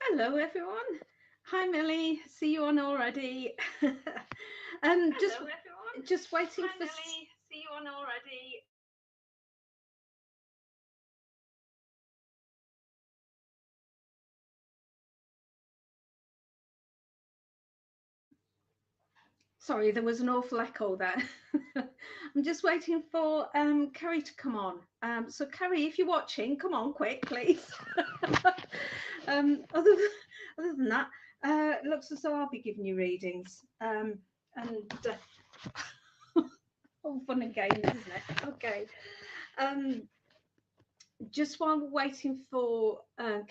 Hello, everyone. Hi, Millie. See you on already. Just waiting Hi, for. Millie. See you on already. Sorry, there was an awful echo there. I'm just waiting for Kerry to come on. So, Kerry, if you're watching, come on, quick, please. um, other, than, other than that, it looks as though I'll be giving you readings. And all fun and games, isn't it? Okay. Um, just while we're waiting for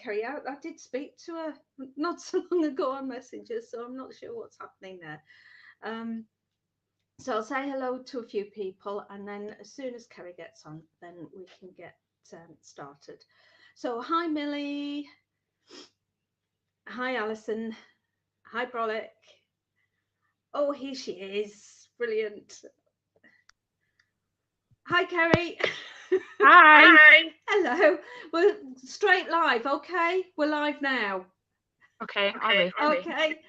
Kerry out, I did speak to her not so long ago on Messenger, so I'm not sure what's happening there. Um, so I'll say hello to a few people, and then as soon as Kerry gets on, then we can get started. So hi Millie, hi Alison, hi Brolic. Oh, here she is, brilliant. Hi Kerry. Hi. Hello. We're straight live, okay? We're live now. Okay, I'll Okay, wait. okay.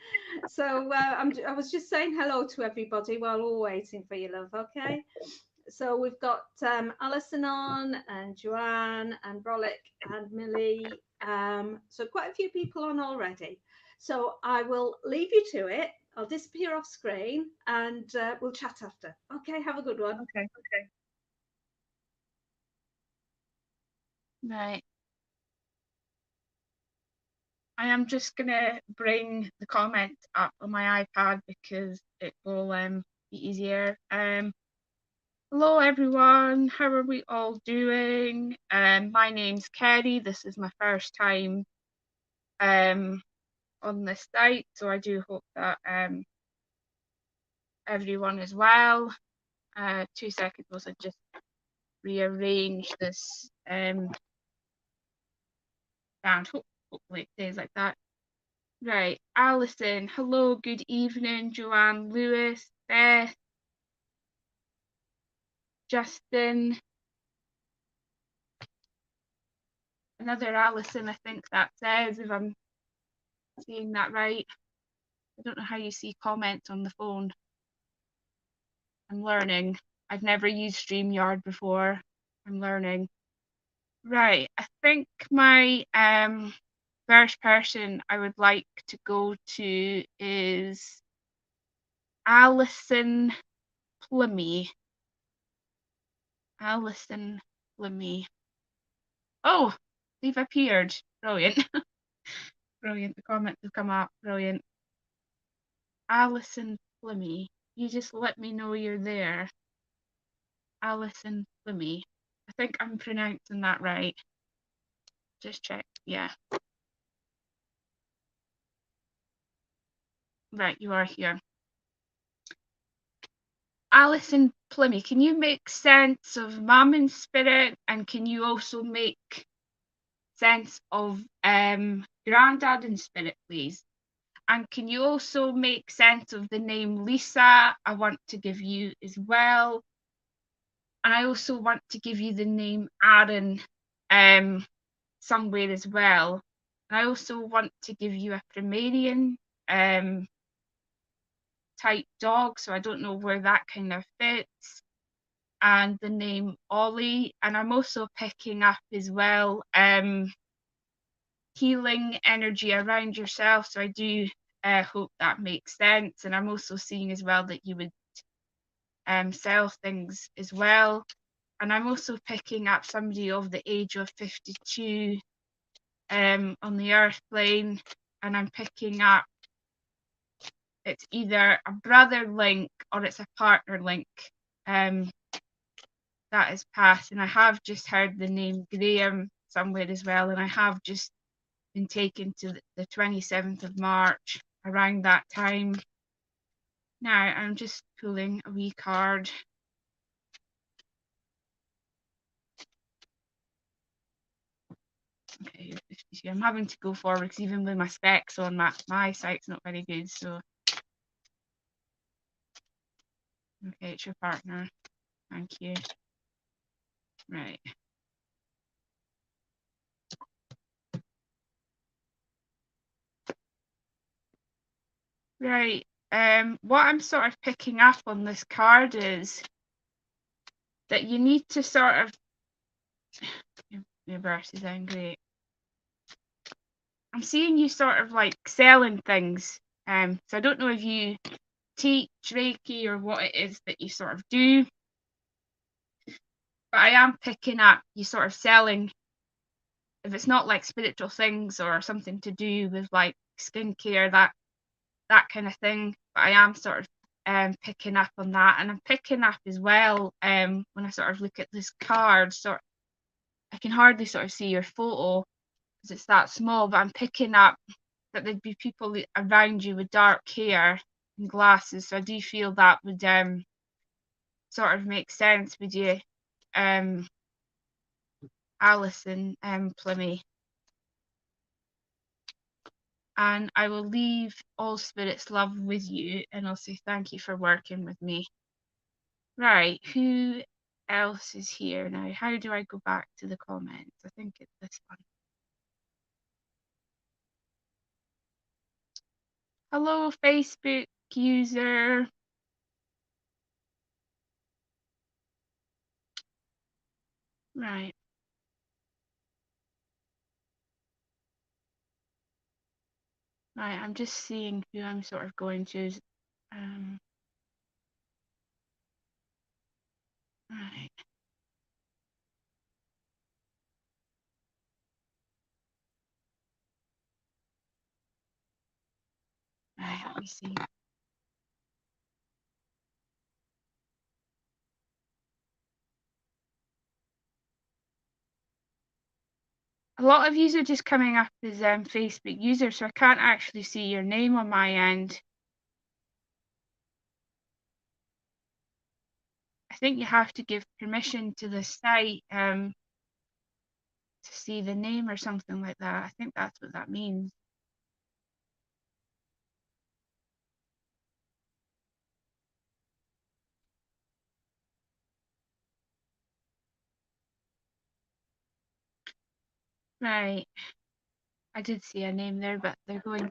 So I was just saying hello to everybody while we're waiting for you, love. Okay. So we've got Alison on, and Joanne, and Brolic, and Millie. So quite a few people on already. So I will leave you to it. I'll disappear off screen, and we'll chat after. Okay. Have a good one. Okay. Right. I am just gonna bring the comment up on my iPad because it will be easier. Hello everyone, how are we all doing? My name's Kerry. This is my first time on this site, so I do hope that everyone is well. 2 seconds, was I just rearrange this and hopefully it stays like that. Right, Alison, hello, good evening, Joanne, Lewis, Beth, Justin, another Alison, I think that says, if I'm saying that right. I don't know how you see comments on the phone. I'm learning. I've never used StreamYard before. I'm learning. Right, I think my first person I would like to go to is Alison Plummy. Alison Plummy. Oh, they've appeared. Brilliant. Brilliant. The comments have come up. Brilliant. Alison Plummy. You just let me know you're there. Alison Plummy. I think I'm pronouncing that right. Just check. Yeah. Right, you are here. Alison Plummy, can you make sense of Mum in Spirit, and can you also make sense of Grandad in Spirit, please? And can you also make sense of the name Lisa I want to give you as well? And I also want to give you the name Aaron somewhere as well. And I also want to give you a Pomeranian type dog, so I don't know where that kind of fits. And the name Ollie, and I'm also picking up as well healing energy around yourself, so I do hope that makes sense. And I'm also seeing as well that you would sell things as well. And I'm also picking up somebody of the age of 52 on the earth plane, and I'm picking up it's either a brother link or it's a partner link that is passed. And I have just heard the name Graham somewhere as well, and I have just been taken to the 27th of March around that time. Now I'm just pulling a wee card. Okay, I'm having to go forward because even with my specs on, my eyesight's not very good. So, okay, it's your partner. Thank you. Right. Right. What I'm sort of picking up on this card is that you need to sort of universe is angry. I'm seeing you sort of like selling things. So I don't know if you teach Reiki or what it is that you sort of do, but I am picking up you sort of selling, if it's not like spiritual things or something to do with like skincare, that kind of thing. But I am sort of picking up on that, and I'm picking up as well when I sort of look at this card. Sort I can hardly sort of see your photo because it's that small, but I'm picking up that there'd be people around you with dark hair and glasses. So I do feel that would sort of make sense with you, Alison Plummy. And I will leave all spirits love with you, and I'll say thank you for working with me. Right, who else is here now? How do I go back to the comments? I think it's this one. Hello, Facebook user. Right. Right, I'm just seeing who I'm sort of going to. Right. Right, let me see. A lot of you are just coming up as Facebook users, so I can't actually see your name on my end. I think you have to give permission to the site to see the name or something like that. I think that's what that means. Right. I did see a name there, but they're going.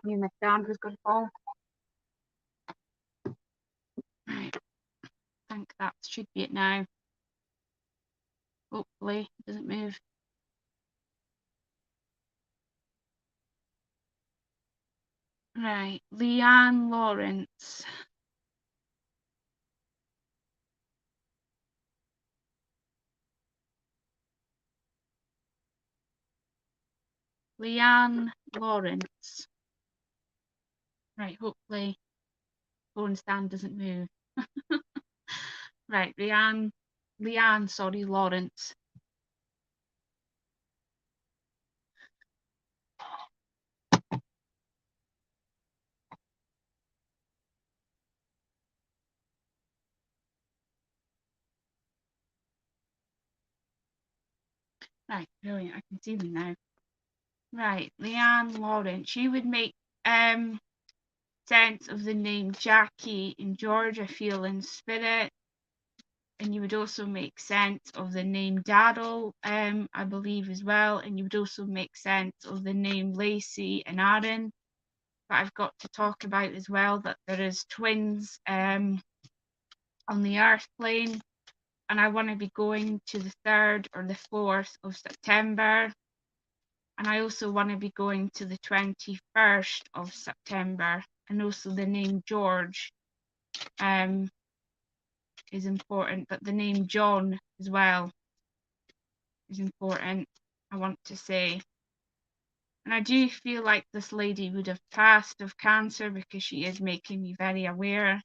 Me and my stand was going to fall. Right. I think that should be it now. Hopefully, it doesn't move. Right. Leanne Lawrence. Leanne Lawrence. Right. Hopefully, phone stand doesn't move. Right. Leanne, sorry, Lawrence. Right. Brilliant. I can see them now. Right. Leanne Lawrence. You would make sense of the name Jackie and George, I feel, in spirit. And you would also make sense of the name Daryl, I believe, as well. And you would also make sense of the name Lacey and Aaron. But I've got to talk about as well that there is twins on the earth plane. And I want to be going to the 3rd or the 4th of September. And I also want to be going to the 21st of September. And also the name George is important, but the name John as well is important, I want to say. And I do feel like this lady would have passed of cancer because she is making me very aware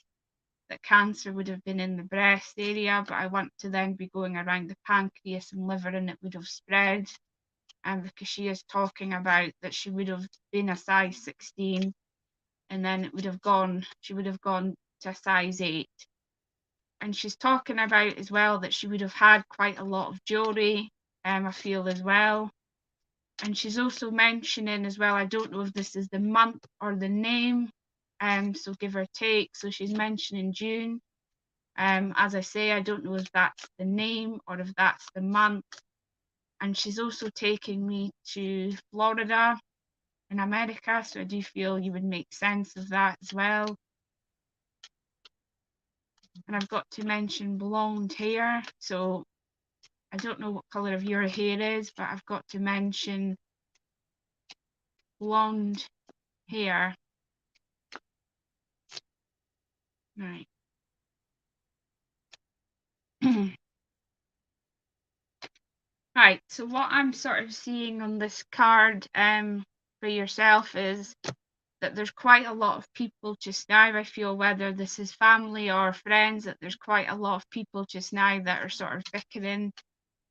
that cancer would have been in the breast area, but I want to then be going around the pancreas and liver and it would have spread. And because she is talking about that she would have been a size 16 and then she would have gone to a size 8. And she's talking about as well that she would have had quite a lot of jewelry, I feel as well. And she's also mentioning as well, I don't know if this is the month or the name, so give or take. So she's mentioning June. As I say, I don't know if that's the name or if that's the month. And she's also taking me to Florida in America, so I do feel you would make sense of that as well. And I've got to mention blonde hair, so I don't know what colour of your hair is, but I've got to mention blonde hair. Right. Right, so what I'm sort of seeing on this card for yourself is that there's quite a lot of people just now. I feel whether this is family or friends, that there's quite a lot of people just now that are sort of bickering.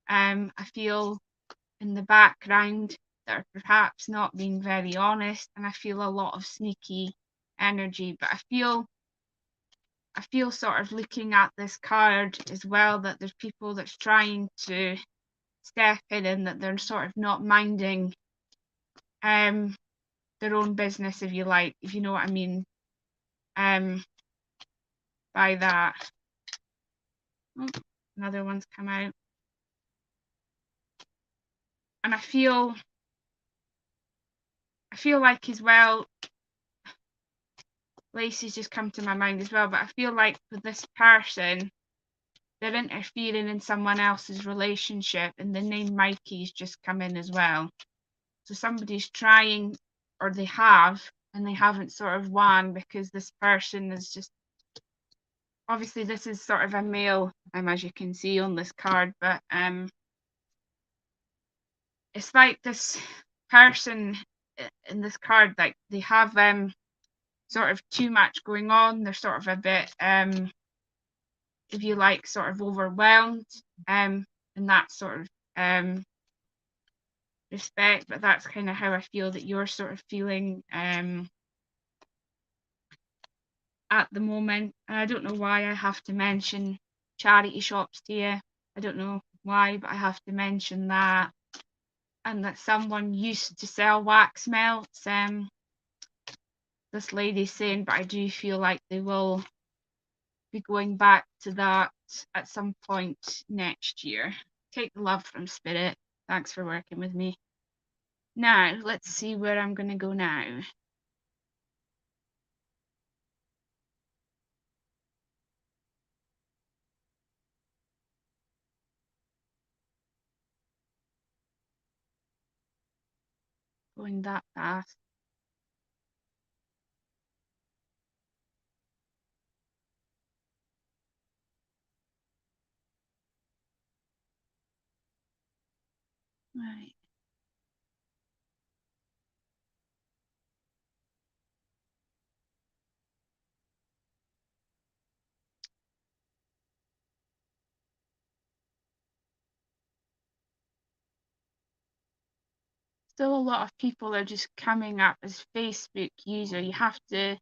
I feel in the background that are perhaps not being very honest, and I feel a lot of sneaky energy. But I feel sort of looking at this card as well that there's people that's trying to step in and that they're sort of not minding their own business, if you like, if you know what I mean by that. Oh, another one's come out. And I feel like as well, Lacey's just come to my mind as well, but I feel like with this person, they're interfering in someone else's relationship, and the name Mikey's just come in as well. So somebody's trying, or they have, and they haven't sort of won because this person is just, obviously this is sort of a male, as you can see on this card, but it's like this person in this card, like they have sort of too much going on. They're sort of a bit if you like, sort of overwhelmed in that sort of respect, but that's kind of how I feel that you're sort of feeling at the moment. And I don't know why I have to mention charity shops to you. I don't know why, but I have to mention that. And that someone used to sell wax melts. This lady's saying, but I do feel like they will be going back to that at some point next year. Take the love from Spirit. Thanks for working with me. Now, let's see where I'm going to go now. Going that fast. Right. Still a lot of people are just coming up as Facebook user. You have to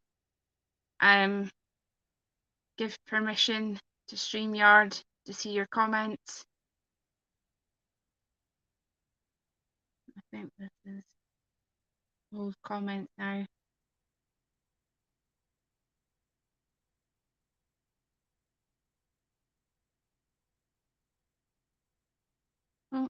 give permission to StreamYard to see your comments. I think this is old comment now. Oh.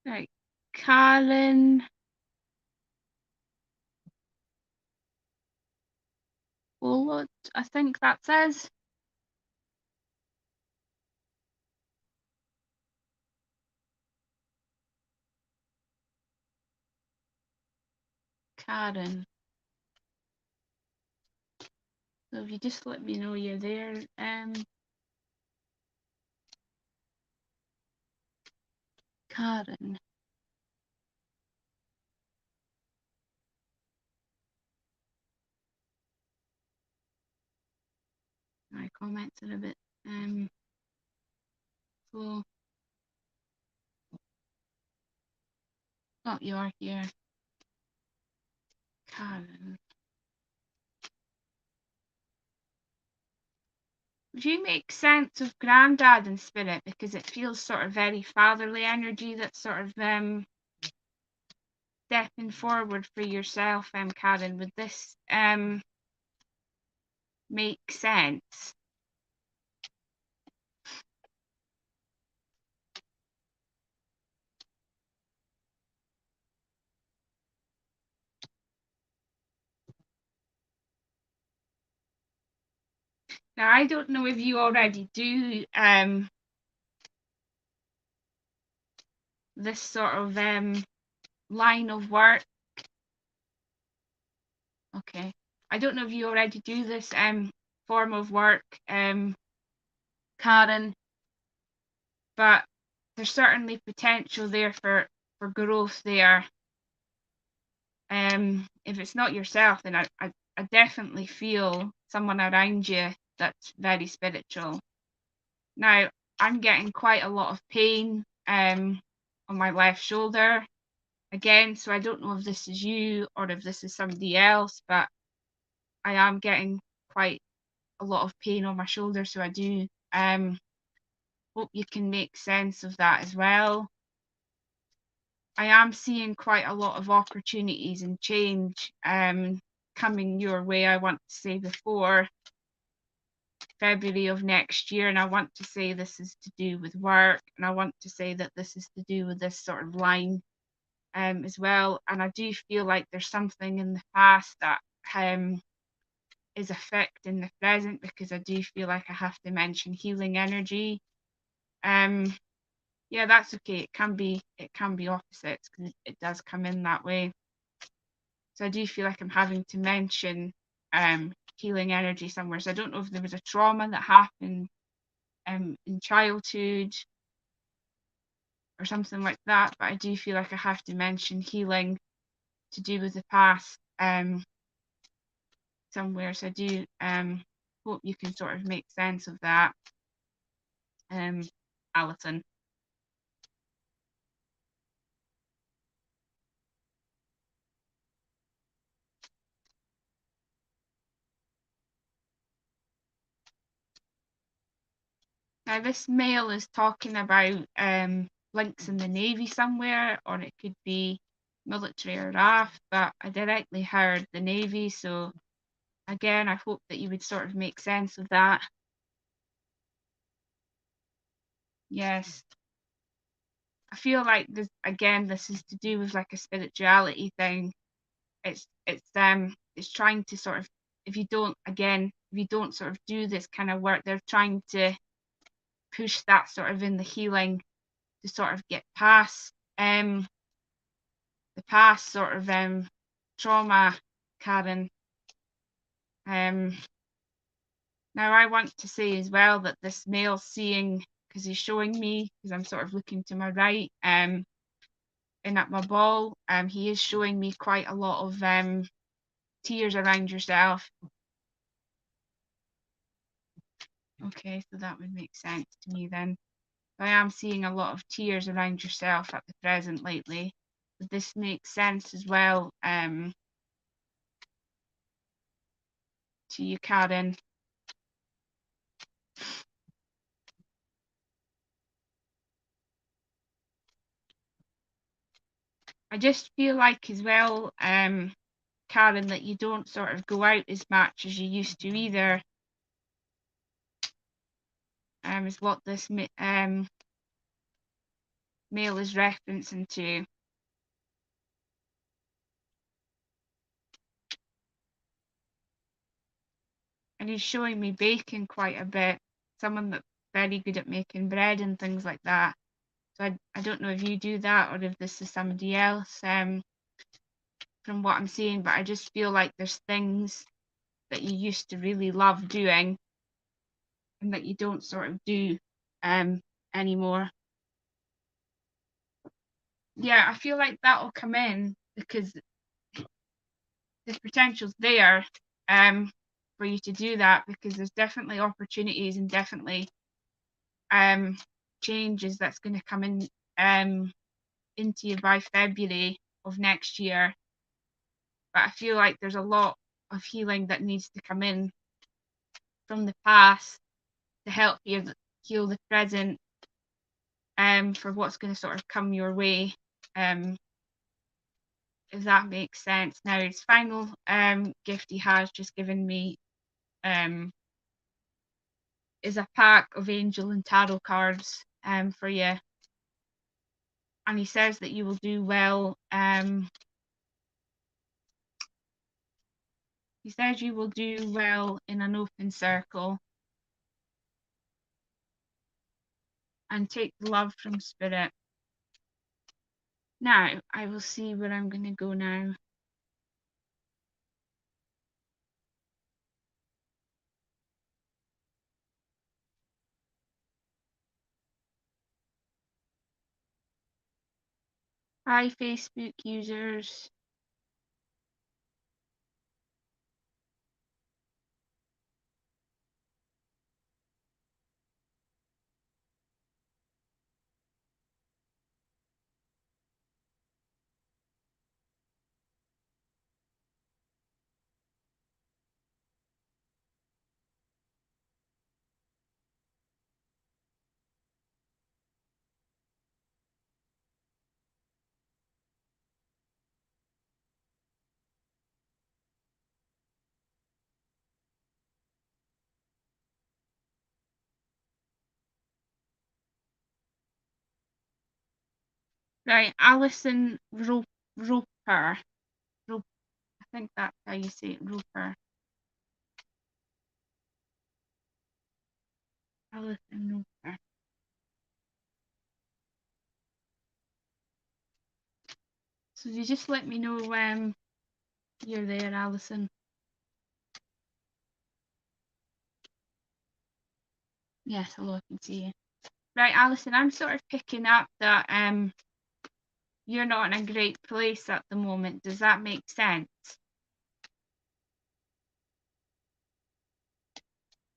Right. Karen. Bullet, I think that says. Karen. So if you just let me know you're there, Karen. My comments are a bit slow. Oh, you are here. Karen. Do you make sense of granddad in spirit? Because it feels sort of very fatherly energy that's sort of stepping forward for yourself, Karen. Would this make sense? Now, I don't know if you already do this sort of line of work. Okay. I don't know if you already do this form of work, Karen, but there's certainly potential there for growth there. If it's not yourself, then I definitely feel someone around you that's very spiritual. Now, I'm getting quite a lot of pain on my left shoulder again, so I don't know if this is you or if this is somebody else, but I am getting quite a lot of pain on my shoulder, so I do hope you can make sense of that as well. I am seeing quite a lot of opportunities and change coming your way. I want to say before February of next year, and I want to say this is to do with work, and I want to say that this is to do with this sort of line as well. And I do feel like there's something in the past that is affecting the present, because I do feel like I have to mention healing energy. Yeah, that's okay. It can be opposites, because it does come in that way. So I do feel like I'm having to mention healing energy somewhere. So I don't know if there was a trauma that happened in childhood or something like that, but I do feel like I have to mention healing to do with the past somewhere. So I do hope you can sort of make sense of that, Alison. Now, this mail is talking about links in the Navy somewhere, or it could be military or RAF, but I directly heard the Navy, so again, I hope that you would sort of make sense of that. Yes. I feel like this is to do with like a spirituality thing. It's trying to sort of, if you don't sort of do this kind of work, they're trying to push that sort of in the healing to sort of get past the past sort of trauma, Karen. Now I want to say as well that this male seeing, because he's showing me, because I'm sort of looking to my right, and at my ball, he is showing me quite a lot of tears around yourself. Okay, so that would make sense to me then. I am seeing a lot of tears around yourself at the present lately. But this makes sense as well to you, Karen. I just feel like as well, Karen, that you don't sort of go out as much as you used to either. Is what this mail is referencing to. And he's showing me baking quite a bit. Someone that's very good at making bread and things like that. So I don't know if you do that or if this is somebody else from what I'm seeing, but I just feel like there's things that you used to really love doing and that you don't sort of do anymore. Yeah, I feel like that'll come in because the potential's there for you to do that, because there's definitely opportunities and definitely changes that's going to come in into you by February of next year. But I feel like there's a lot of healing that needs to come in from the past to help you heal the present, for what's going to sort of come your way, if that makes sense. Now, his final gift he has just given me is a pack of angel and tarot cards for you, and he says that you will do well. He says you will do well in an open circle and take the love from spirit. Now, I will see where I'm going to go now. Hi, Facebook users. Right, Alison Roper. I think that's how you say it, Roper. Alison Roper. So you just let me know when you're there, Alison. Yes, hello, I can see you. Right, Alison, I'm sort of picking up that you're not in a great place at the moment. Does that make sense?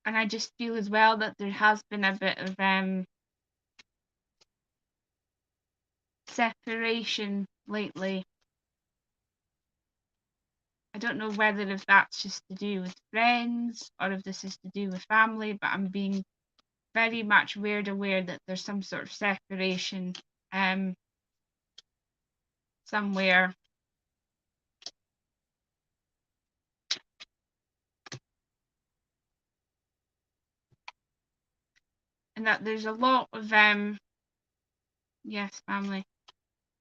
And I just feel as well that there has been a bit of separation lately. I don't know whether if that's just to do with friends or if this is to do with family, but I'm being very much aware that there's some sort of separation somewhere. And that there's a lot of yes, family.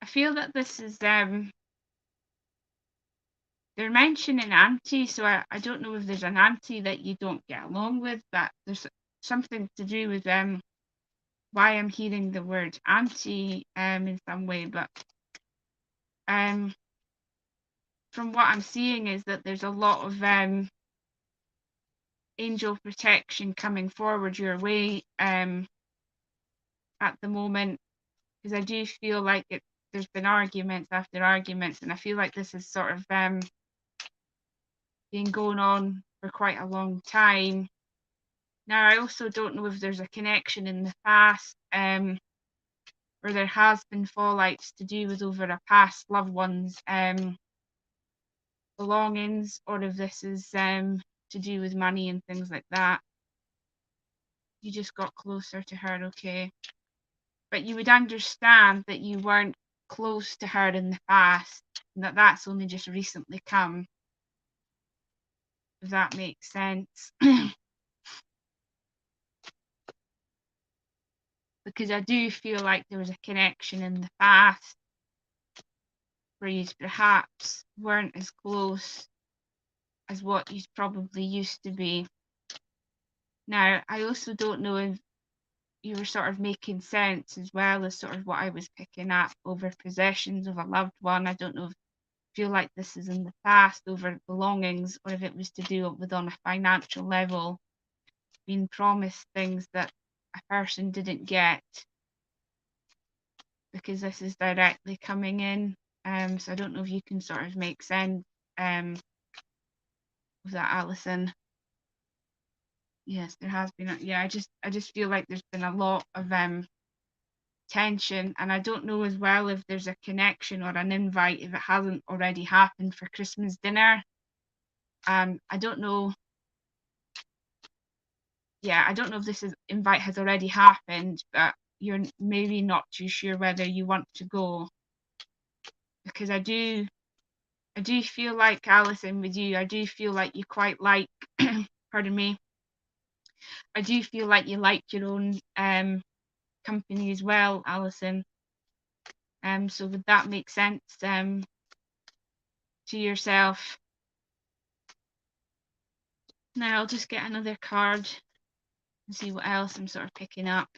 I feel that this is they're mentioning auntie, so I don't know if there's an auntie that you don't get along with, but there's something to do with why I'm hearing the word auntie in some way, but from what I'm seeing is that there's a lot of angel protection coming forward your way at the moment, because I do feel like there's been arguments after arguments, and I feel like this is sort of been going on for quite a long time. Now, I also don't know if there's a connection in the past where there has been fallouts to do with over a past loved one's belongings, or if this is to do with money and things like that. You just got closer to her, okay. But you would understand that you weren't close to her in the past, and that's only just recently come, if that makes sense. Because I do feel like there was a connection in the past where you perhaps weren't as close as what you probably used to be. Now, I also don't know if you were sort of making sense as well as sort of what I was picking up over possessions of a loved one. I don't know if you feel like this is in the past over belongings, or if it was to do with on a financial level, being promised things that a person didn't get, because this is directly coming in. So I don't know if you can sort of make sense with that, Alison. Yes, there has been. I just feel like there's been a lot of tension, and I don't know as well if there's a connection or an invite if it hasn't already happened for Christmas dinner. I don't know yeah, I don't know if this invite has already happened, but you're maybe not too sure whether you want to go, because I do feel like, Alison, with you, I do feel like you quite like, pardon me, I do feel like you like your own company as well, Alison. So would that make sense to yourself? Now I'll just get another card and see what else I'm sort of picking up.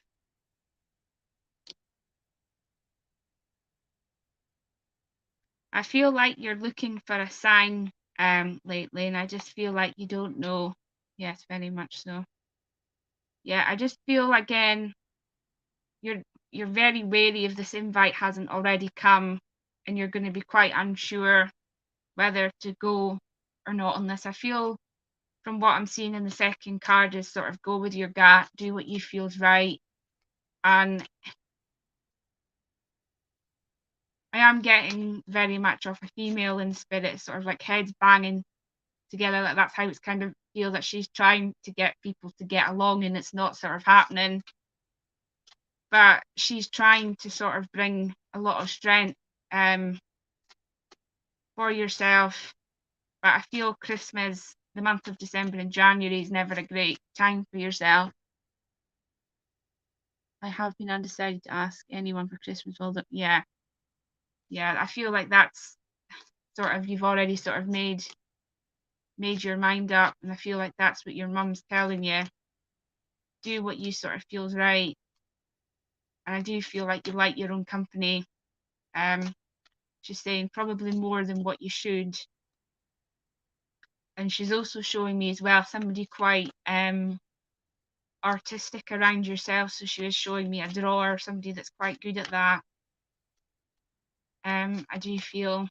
I feel like you're looking for a sign lately, and I just feel like you don't know. Yes, very much so. Yeah, I just feel again you're very wary if this invite hasn't already come, and you're going to be quite unsure whether to go or not on this. I feel from what I'm seeing in the second card is sort of go with your gut, do what you feel's right. And I am getting very much of a female in spirit, sort of like heads banging together. Like that's how it's kind of feel that she's trying to get people to get along and it's not sort of happening. But she's trying to sort of bring a lot of strength for yourself. But I feel Christmas, the month of December and January, is never a great time for yourself. I have been undecided to ask anyone for Christmas. Well, yeah, I feel like that's sort of, you've already sort of made your mind up, and I feel like that's what your mum's telling you. Do what you sort of feels right, and I do feel like you like your own company. She's saying probably more than what you should, and she's also showing me as well somebody quite artistic around yourself. So she was showing me a drawer, somebody that's quite good at that. I do feel,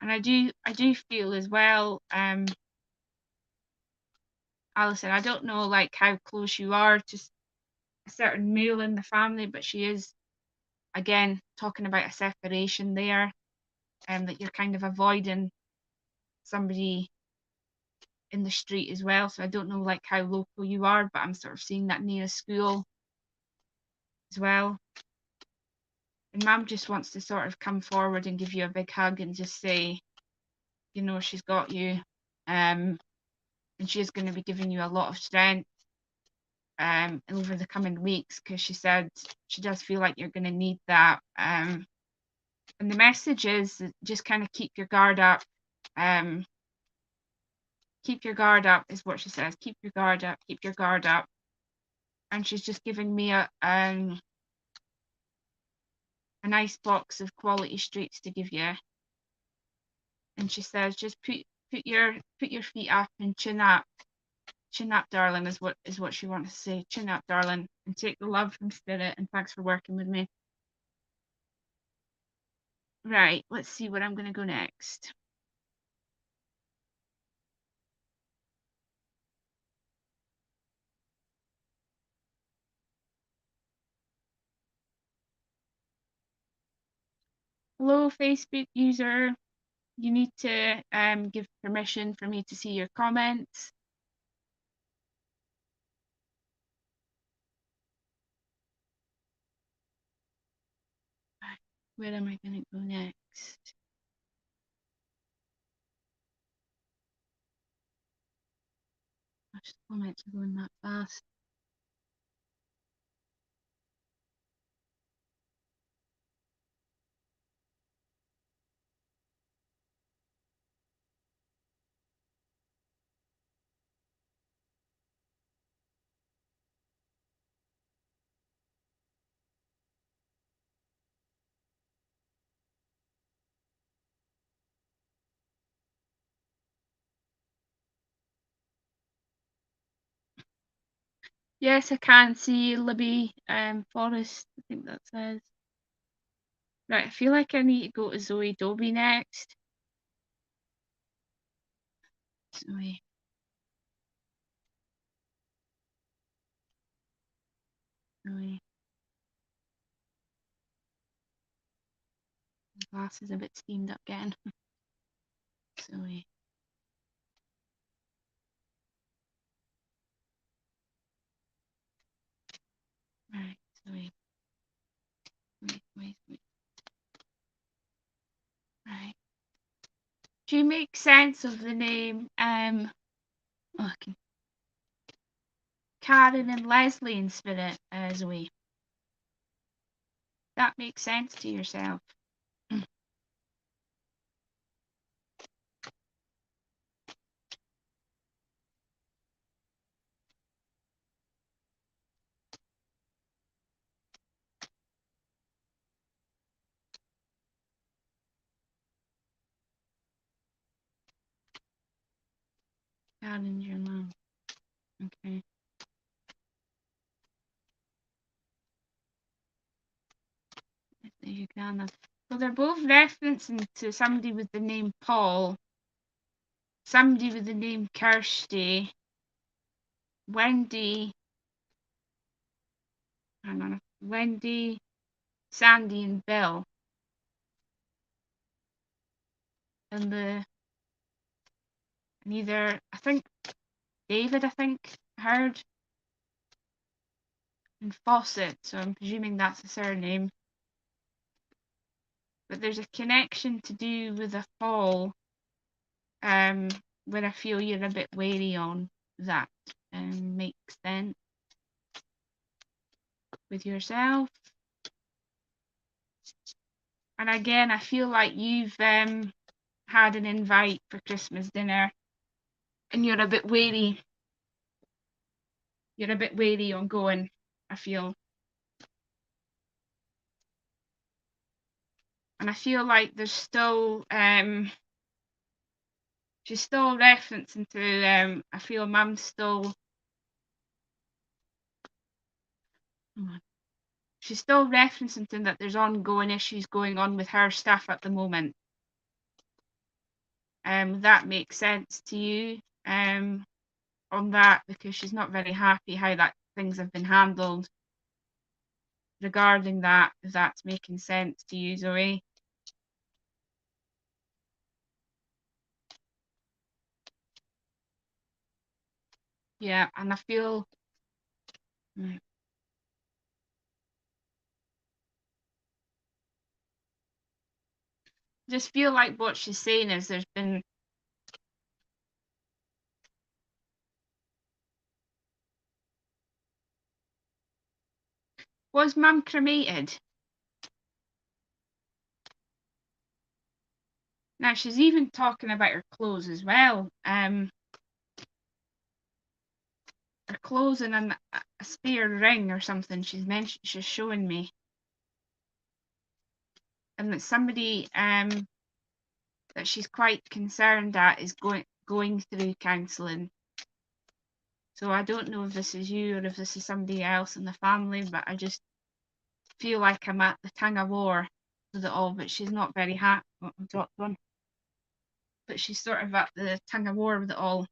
and I do feel as well, Alison, I don't know like how close you are to a certain male in the family, but she is again talking about a separation there, that you're kind of avoiding somebody in the street as well. So I don't know like how local you are, but I'm sort of seeing that near a school as well. And mum just wants to sort of come forward and give you a big hug and just say, you know, she's got you, and she's going to be giving you a lot of strength over the coming weeks, because she said she does feel like you're going to need that. And the message is just kind of keep your guard up. Keep your guard up is what she says. Keep your guard up. Keep your guard up. And she's just giving me a nice box of quality streets to give you. And she says just put your feet up and chin up. Chin up, darling, is what she wants to say. Chin up, darling, and take the love from spirit. And thanks for working with me. Right, let's see where I'm going to go next. Hello, Facebook user. You need to give permission for me to see your comments. Where am I going to go next? Gosh, the comments are going that fast. Yes, I can see Libby Forest, I think that says. Right, I feel like I need to go to Zoe Dobie next. Zoe. Zoe. My glass is a bit steamed up again. Zoe. Right, so wait. Right. Do you make sense of the name okay. Karen and Leslie in spirit, Zoe? That makes sense to yourself? Karen's your mom. Okay. There you go. So they're both referencing to somebody with the name Paul, somebody with the name Kirsty, Wendy, Sandy, and Bill. And I think David, heard, and Fawcett, so I'm presuming that's a surname. But there's a connection to do with a fall, where I feel you're a bit wary on that, makes sense with yourself. And again, I feel like you've had an invite for Christmas dinner, and you're a bit wary. You're a bit wary on going, I feel. And I feel like there's still she's still referencing to I feel Mum's still she's still referencing to that there's ongoing issues going on with her stuff at the moment. That makes sense to you on that, because she's not very happy how that things have been handled regarding that, if that's making sense to you, Zoe. Yeah, and I feel just feel like what she's saying is there's been was Mum cremated? Now she's even talking about her clothes as well. Her clothes and a spare ring or something she's showing me. And that somebody that she's quite concerned at is going through counselling. So I don't know if this is you or if this is somebody else in the family, but I just feel like I'm at the tug of war with it all. But she's not very happy. Oh, I dropped one. But she's sort of at the tug of war with it all.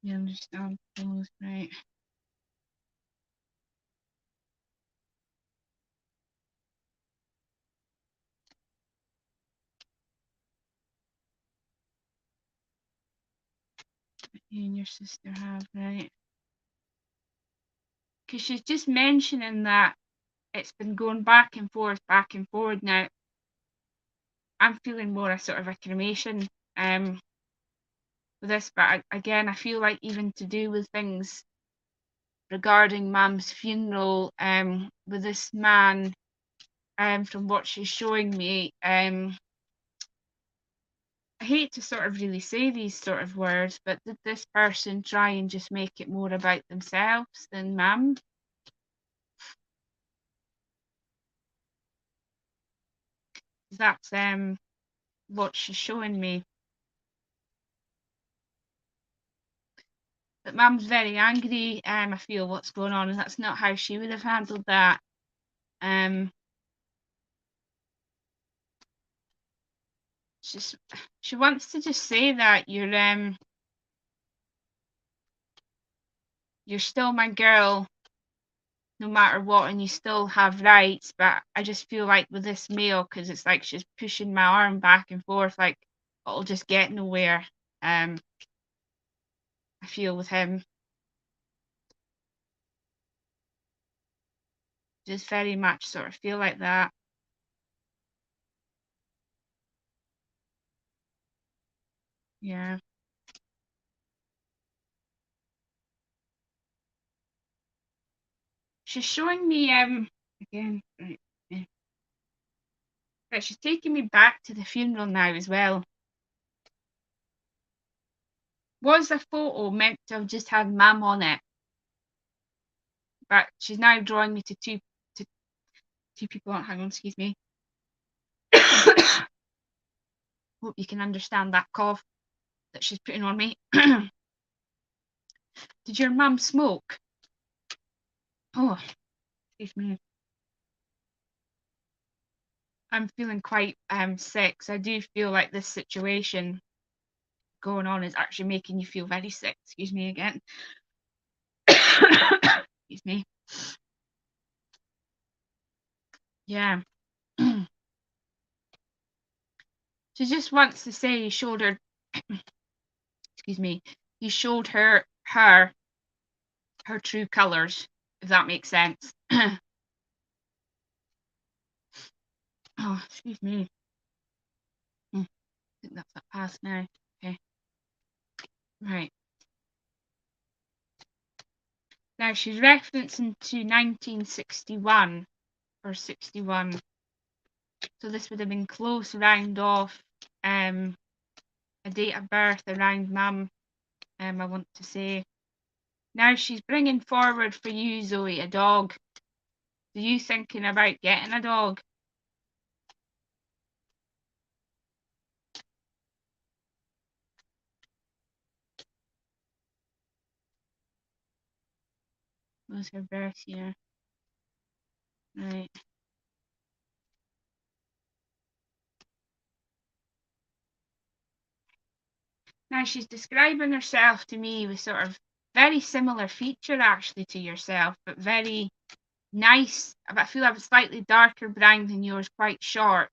You understand? Right. You and your sister have, right? Because she's just mentioning that it's been going back and forth now. I'm feeling more a sort of a cremation with this, but again, I feel like even to do with things regarding Mum's funeral with this man, from what she's showing me, I hate to sort of really say these sort of words, but did this person try and just make it more about themselves than Mum? That's what she's showing me. That Mum's very angry, I feel what's going on, and that's not how she would have handled that. She wants to just say that you're still my girl no matter what, and you still have rights, but I just feel like with this male, because it's like she's pushing my arm back and forth, like it'll just get nowhere. I feel with him. Just very much sort of feel like that. Yeah. She's showing me again, right. Yeah. Right, she's taking me back to the funeral now as well. Was a photo meant to have just had Mum on it? But she's now drawing me to two people. Hang on, excuse me. Hope you can understand that cough that she's putting on me. Did your mum smoke? Oh, excuse me. I'm feeling quite sick, so I do feel like this situation going on is actually making you feel very sick. Excuse me again. Excuse me. Yeah. She just wants to say you showed her excuse me, you showed her her true colours, if that makes sense. Oh, excuse me. I think that's that past now. Okay. Right. Now she's referencing to 1961 or 61. So this would have been close round off a date of birth around Mum, I want to say. Now she's bringing forward for you, Zoe, a dog. Are you thinking about getting a dog? What was her birth year? Right. Now she's describing herself to me with sort of very similar feature actually to yourself, but very nice. I feel I have a slightly darker brown than yours, quite short.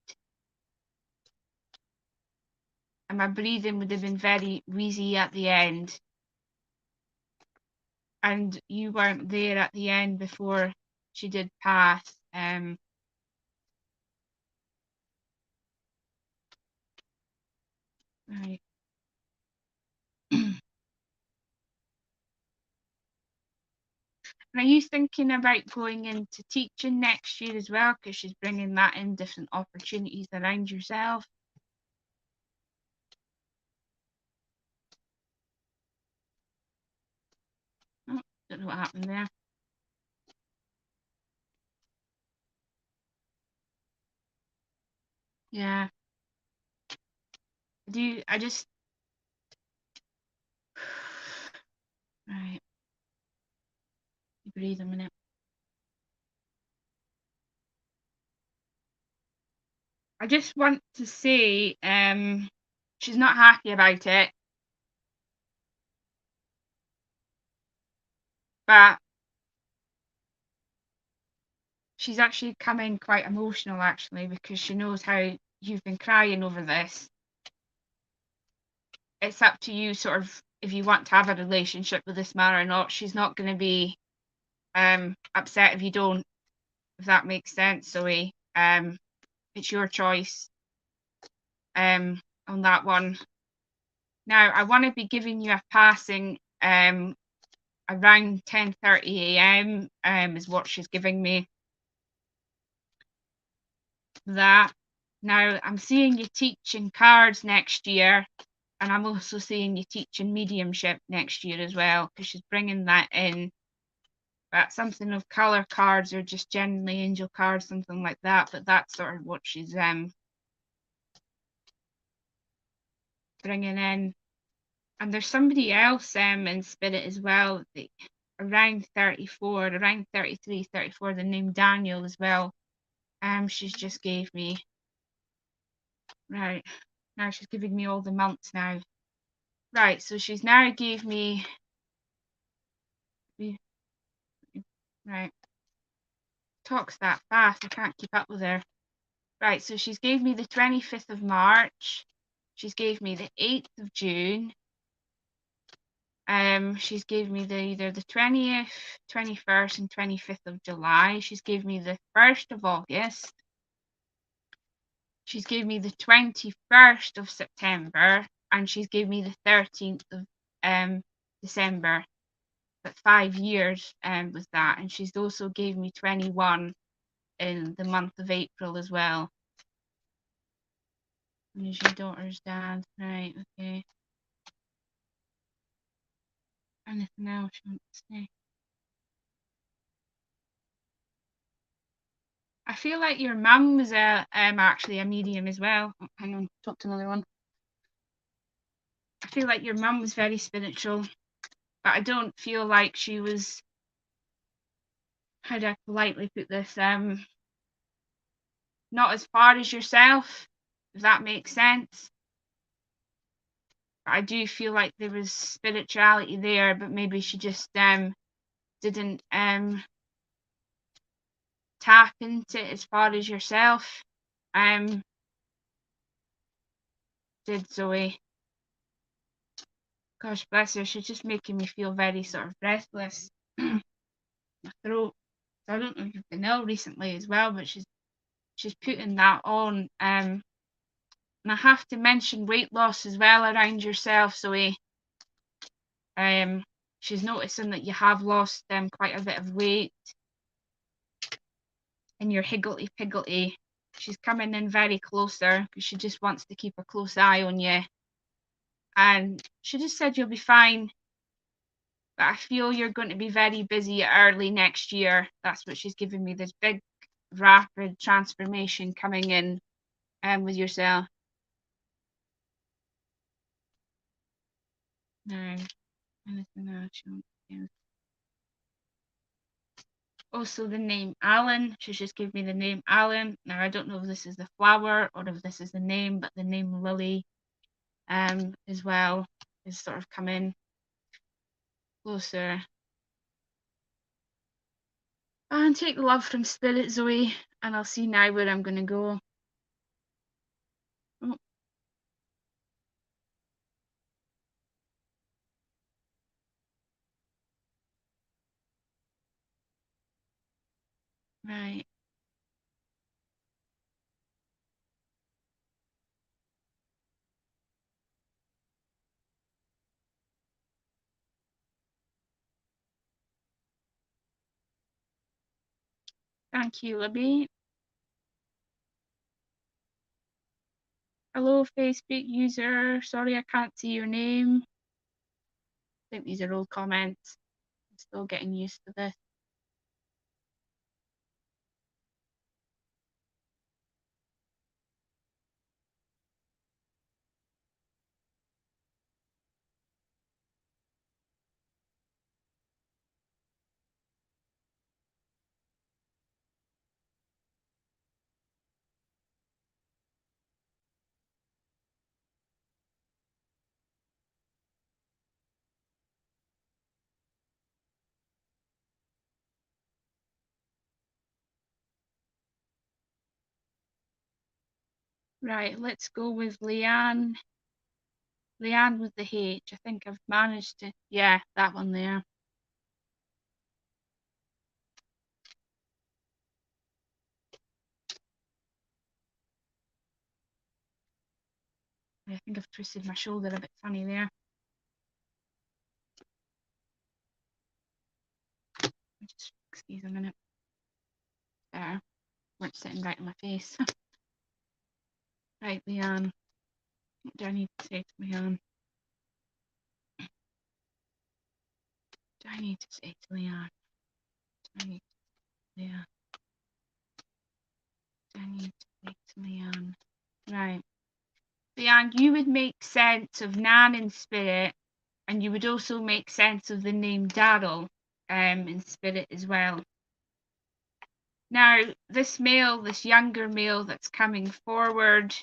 And my breathing would have been very wheezy at the end. And you weren't there at the end before she did pass. Right. Are you thinking about going into teaching next year as well? Because she's bringing that in different opportunities around yourself. Oh, don't know what happened there. Yeah. I just right. Breathe a minute. I just want to say she's not happy about it. But she's actually coming quite emotional actually, because she knows how you've been crying over this. It's up to you sort of if you want to have a relationship with this man or not. She's not going to be upset if you don't, if that makes sense, Zoe. It's your choice on that one. Now I want to be giving you a passing around 10:30 a.m. Is what she's giving me. That. Now I'm seeing you teaching cards next year, and I'm also seeing you teaching mediumship next year as well, because she's bringing that in. But something of colour cards or just generally angel cards, something like that. But that's sort of what she's bringing in. And there's somebody else in spirit as well, around 34, around 33, 34, the name Daniel as well. She's just gave me. Right. Now she's giving me all the months now. Right, so she's now gave me. Right. Talks that fast, I can't keep up with her. Right, so she's gave me the 25th of March. She's gave me the 8th of June. She's gave me either the 20th, 21st, and 25th of July. She's gave me the 1st of August. She's gave me the 21st of September, and she's gave me the 13th of December. But 5 years with that, and she's also gave me 21 in the month of April as well. And is your daughter's dad, right? Okay. Anything else you want to say? I feel like your mum was actually a medium as well. Oh, hang on, talk to another one. I feel like your mum was very spiritual, but I don't feel like she was, how do I politely put this, not as far as yourself, if that makes sense. I do feel like there was spirituality there, but maybe she just didn't tap into it as far as yourself did, Zoe. Gosh bless her, she's just making me feel very sort of breathless. My throat. So I don't know if you've been ill recently as well, but she's putting that on. And I have to mention weight loss as well around yourself, Zoe. She's noticing that you have lost quite a bit of weight, and you're higgledy-piggledy. She's coming in very closer because she just wants to keep a close eye on you. And she just said you'll be fine, but I feel you're going to be very busy early next year. That's what she's giving me, this big, rapid transformation coming in with yourself. Now, anything else you want to do? Also, the name Alan. She's just given me the name Alan. Now, I don't know if this is the flower or if this is the name, but the name Lily as well is sort of coming closer. And take love from Spirit, Zoe, and I'll see now where I'm going to go. Oh. Right. Thank you, Libby. Hello, Facebook user. Sorry I can't see your name. I think these are old comments. I'm still getting used to this. Right, let's go with Leanne. Leanne with the H. I think I've managed to, yeah, that one there. I think I've twisted my shoulder a bit funny there. Just excuse a minute. There, weren't sitting right in my face. Right, Leanne. What do I need to say to Leanne? Do I need to say to Leanne? Do I need to, Leanne? Do I need to say to Leanne? Right. Leanne, you would make sense of Nan in spirit, and you would also make sense of the name Daryl in spirit as well. Now, this male, this younger male that's coming forward,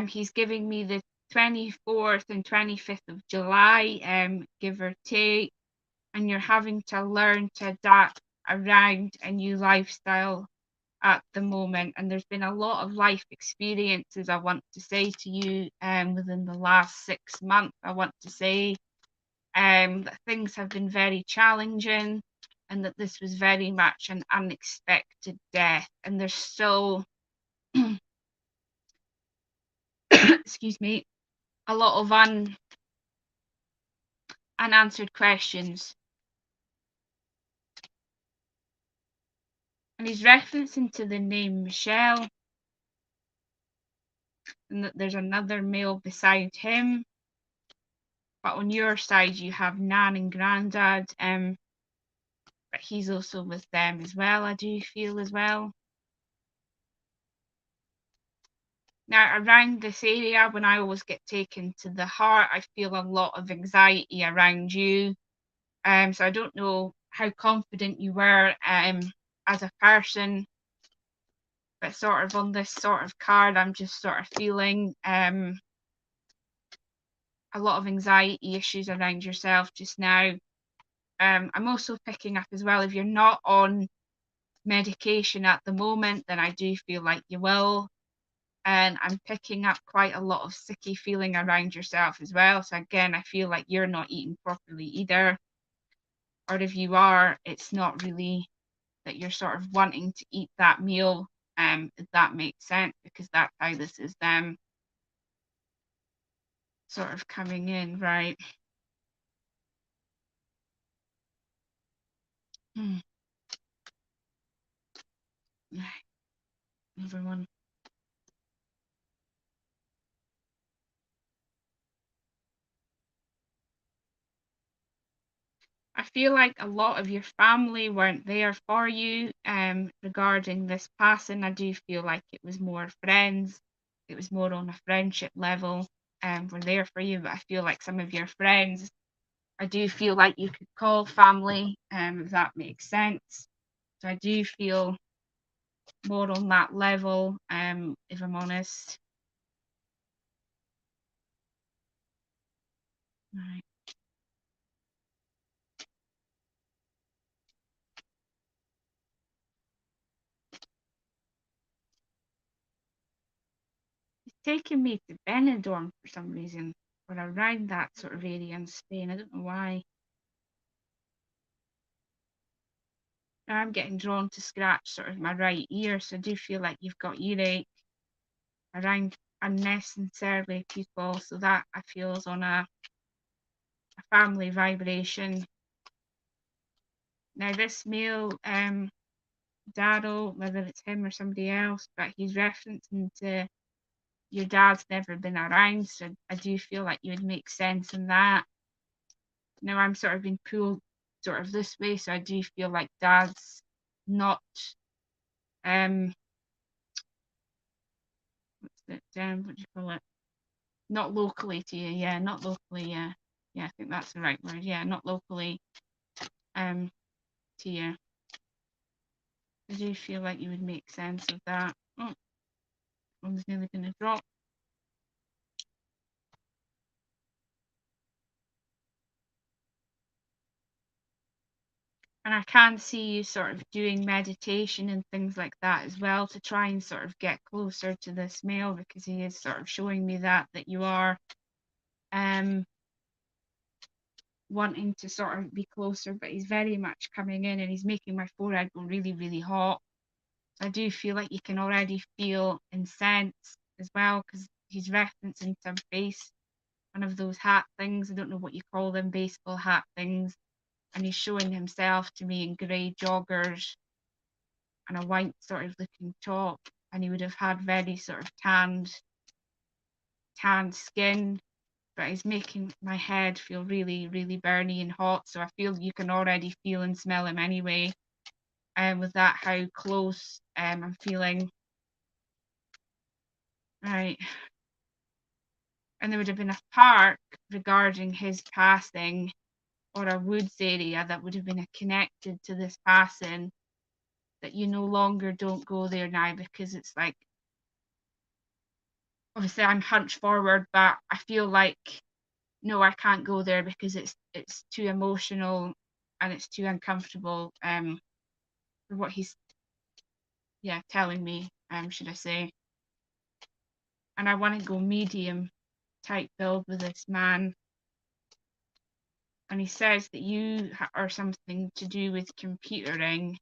he's giving me the 24th and 25th of July, give or take, and you're having to learn to adapt around a new lifestyle at the moment. And there's been a lot of life experiences, I want to say to you, within the last 6 months, I want to say. that things have been very challenging, and that this was very much an unexpected death. And there's still, excuse me, a lot of unanswered questions. And he's referencing to the name Michelle, and that there's another male beside him. But on your side, you have Nan and Grandad, but he's also with them as well, I do feel as well. Now, around this area, when I always get taken to the heart, I feel a lot of anxiety around you. So I don't know how confident you were as a person, but sort of on this sort of card, I'm just sort of feeling a lot of anxiety issues around yourself just now. I'm also picking up as well, if you're not on medication at the moment, then I do feel like you will. And I'm picking up quite a lot of sicky feeling around yourself as well. So again, I feel like you're not eating properly either. Or if you are, it's not really that you're sort of wanting to eat that meal, if that makes sense, because that's how this is them sort of coming in, right? Everyone. I feel like a lot of your family weren't there for you regarding this passing. I do feel like it was more friends. It was more on a friendship level, were there for you. But I feel like some of your friends, I do feel like you could call family, if that makes sense. So I do feel more on that level, if I'm honest. Right. It's taking me to Benidorm for some reason, or around that sort of area in Spain. I don't know why. I'm getting drawn to scratch sort of my right ear, so I do feel like you've got earache around unnecessarily people, so that I feel is on a family vibration. Now this male, Daryl, whether it's him or somebody else, but he's referencing to your dad's never been around, so I do feel like you would make sense in that. Now I'm sort of being pulled sort of this way, so I do feel like dad's not what do you call it? Not locally to you, yeah, not locally, yeah. Yeah, I think that's the right word. Yeah, not locally to you. I do feel like you would make sense of that. Oh, one's nearly gonna drop. And I can see you sort of doing meditation and things like that as well to try and sort of get closer to this male, because he is sort of showing me that you are wanting to sort of be closer, but he's very much coming in and he's making my forehead go really, really hot. So I do feel like you can already feel incensed as well, because he's referencing some face, one of those hat things. I don't know what you call them, baseball hat things. And he's showing himself to me in grey joggers and a white sort of looking top. And he would have had very sort of tanned skin, but he's making my head feel really, really burny and hot. So I feel you can already feel and smell him anyway. And with that, how close I'm feeling. Right. And there would have been a park regarding his passing, or a woods area that would have been connected to this passing, that you no longer don't go there now, because it's like, obviously I'm hunched forward, but I feel like, no, I can't go there because it's too emotional and it's too uncomfortable for what he's telling me, should I say. And I want to go medium type build with this man. And he says that you are something to do with computering,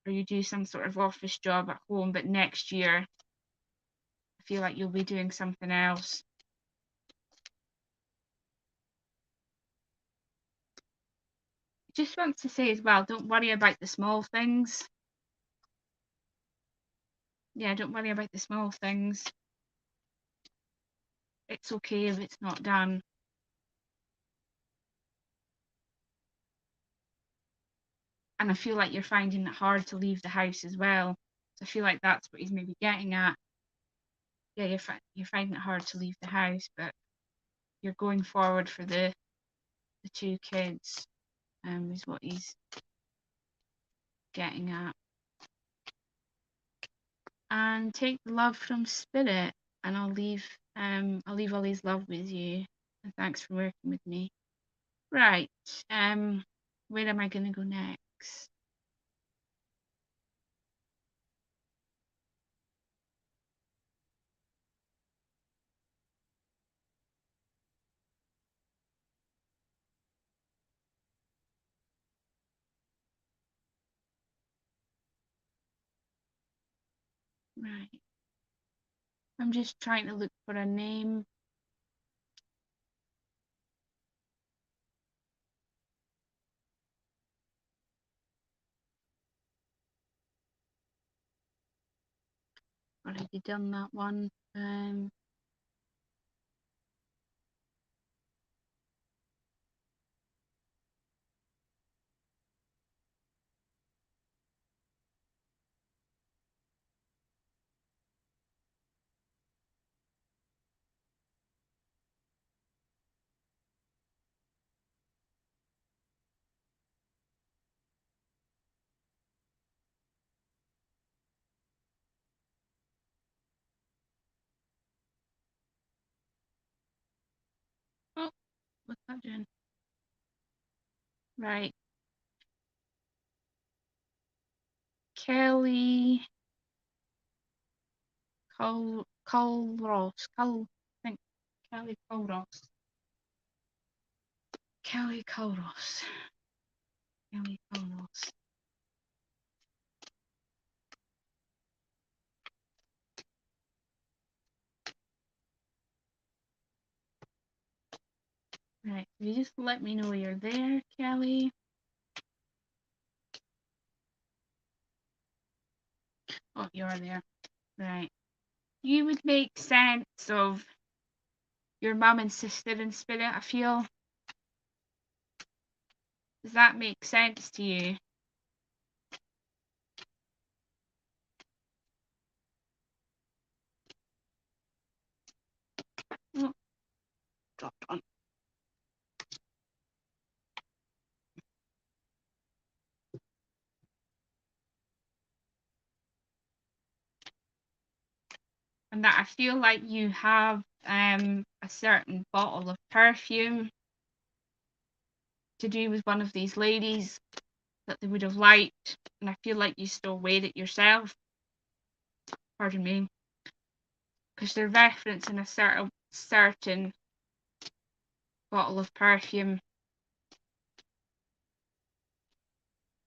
or you do some sort of office job at home, but next year I feel like you'll be doing something else. Just wants to say as well, don't worry about the small things. Yeah, don't worry about the small things. It's okay if it's not done. And I feel like you're finding it hard to leave the house as well. So I feel like that's what he's maybe getting at. Yeah, you're finding it hard to leave the house, but you're going forward for the 2 kids, is what he's getting at. And take the love from Spirit, and I'll leave all his love with you. And thanks for working with me. Right. Where am I going to go next? Right. I'm just trying to look for a name. Already done that one. Oh, what's that doing? Right. Kelly Colross. I think Kelly Colross. Kelly Colross. Kelly Colross. Right. You just let me know you're there, Kelly. Oh, you're there. Right. You would make sense of your mum and sister in spirit, I feel. Does that make sense to you? Oh, dropped one. And that I feel like you have a certain bottle of perfume to do with one of these ladies that they would have liked, and I feel like you still wear it yourself. Pardon me. Because they're referencing a certain bottle of perfume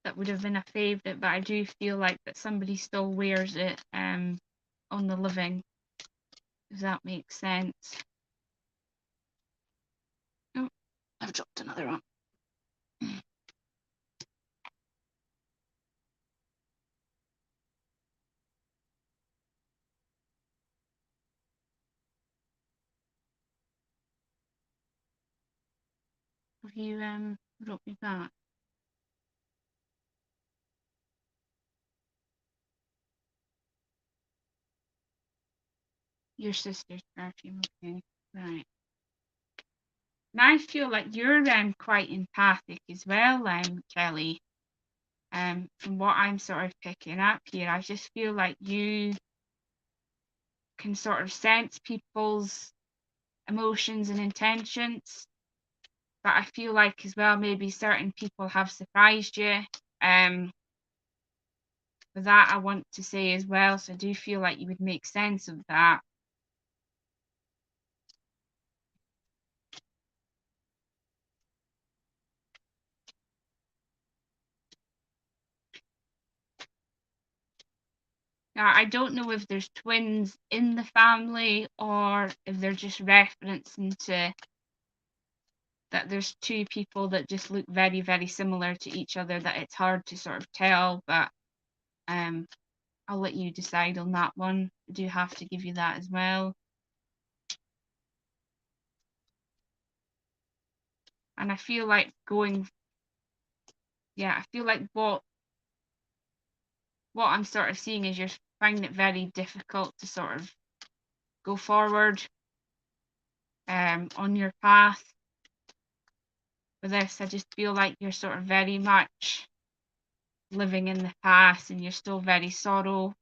that would have been a favourite, but I do feel like that somebody still wears it on the living, if that makes sense. Oh, I've dropped another one. Have you dropped me back? Your sister's perfume, okay, right. Now I feel like you're quite empathic as well, Kelly. From what I'm sort of picking up here, I just feel like you can sort of sense people's emotions and intentions. But I feel like as well, maybe certain people have surprised you. For that, I want to say as well, so I do feel like you would make sense of that. Now, I don't know if there's twins in the family or if they're just referencing to that there's two people that just look very, very similar to each other, that it's hard to sort of tell, but I'll let you decide on that one. I do have to give you that as well. And I feel like I feel like what I'm sort of seeing is you're finding it very difficult to sort of go forward on your path with this. I just feel like you're sort of very much living in the past, and you're still very sorrow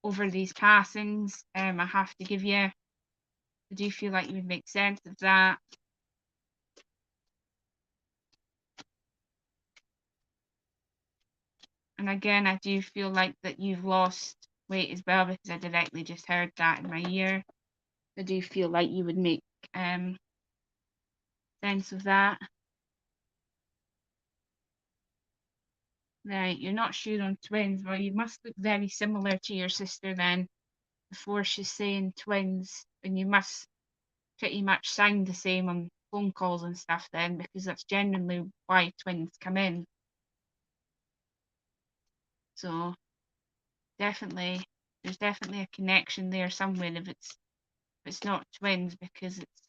over these passings. I have to give you. I do feel like you would make sense of that. And again, I do feel like that you've lost weight as well, because I directly just heard that in my ear. I do feel like you would make sense of that. Right, you're not sure on twins. Well, you must look very similar to your sister then, before she's saying twins, and you must pretty much sound the same on phone calls and stuff then, because that's generally why twins come in. So definitely, there's definitely a connection there somewhere if it's not twins, because it's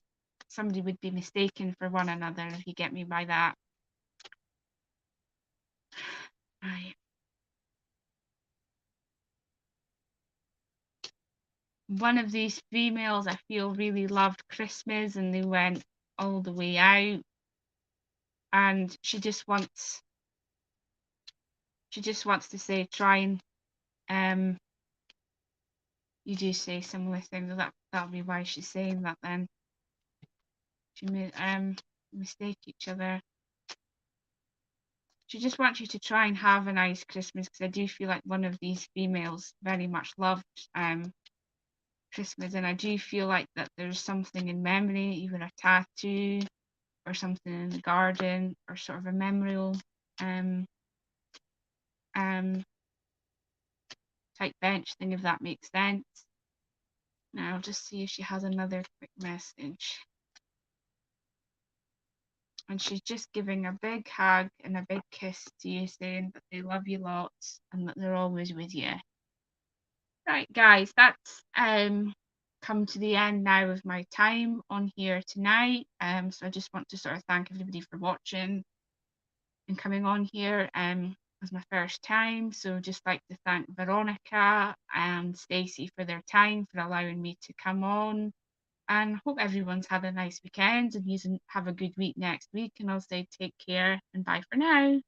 somebody would be mistaken for one another, if you get me by that. Right. One of these females, I feel, really loved Christmas, and they went all the way out, and she just wants to say, try and you do say similar things. That'll be why she's saying that then. She may mistake each other. She just wants you to try and have a nice Christmas, because I do feel like one of these females very much loved Christmas, and I do feel like that there's something in memory, either a tattoo or something in the garden, or sort of a memorial type bench thing, if that makes sense. Now I'll just see if she has another quick message. And she's just giving a big hug and a big kiss to you, saying that they love you lots and that they're always with you. Right, guys, that's come to the end now of my time on here tonight. So I just want to sort of thank everybody for watching and coming on here. Was my first time, so just like to thank Veronica and Stacey for their time, for allowing me to come on, and hope everyone's had a nice weekend, and you have a good week next week, and I'll say take care and bye for now.